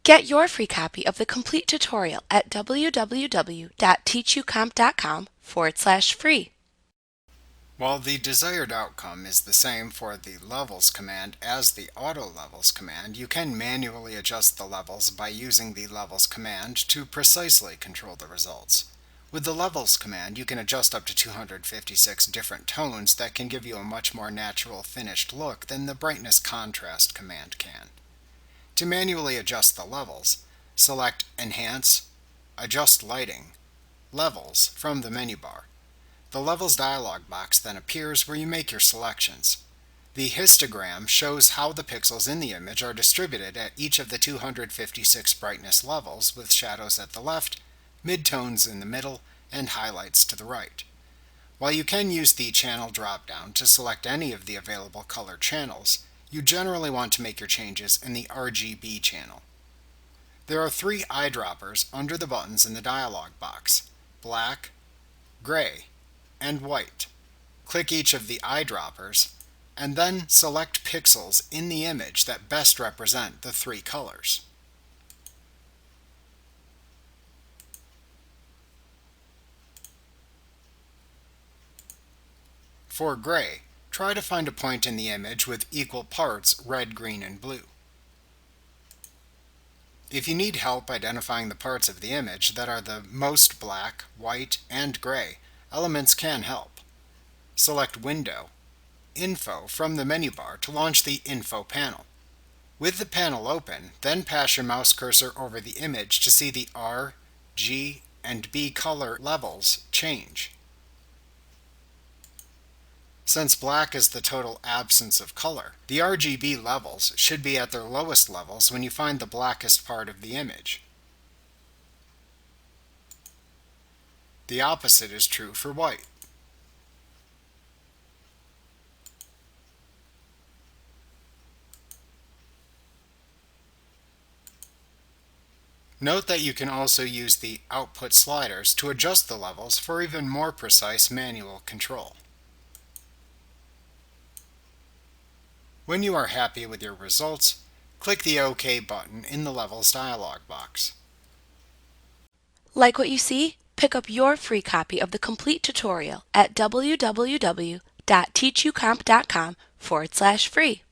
Get your free copy of the complete tutorial at www.teachucomp.com/free. While the desired outcome is the same for the levels command as the auto levels command, you can manually adjust the levels by using the levels command to precisely control the results. With the levels command, you can adjust up to 256 different tones that can give you a much more natural finished look than the brightness contrast command can. To manually adjust the levels, select Enhance, Adjust Lighting, Levels from the menu bar. The Levels dialog box then appears where you make your selections. The histogram shows how the pixels in the image are distributed at each of the 256 brightness levels, with shadows at the left, midtones in the middle, and highlights to the right. While you can use the channel drop-down to select any of the available color channels, you generally want to make your changes in the RGB channel. There are 3 eyedroppers under the buttons in the dialog box: black, gray, and white. Click each of the eyedroppers, and then select pixels in the image that best represent the 3 colors. For gray, try to find a point in the image with equal parts red, green, and blue. If you need help identifying the parts of the image that are the most black, white, and gray, Elements can help. Select Window, Info from the menu bar to launch the Info panel. With the panel open, then pass your mouse cursor over the image to see the R, G, and B color levels change. Since black is the total absence of color, the RGB levels should be at their lowest levels when you find the blackest part of the image. The opposite is true for white. Note that you can also use the output sliders to adjust the levels for even more precise manual control. When you are happy with your results, click the OK button in the Levels dialog box. Like what you see? Pick up your free copy of the complete tutorial at www.teachucomp.com/free.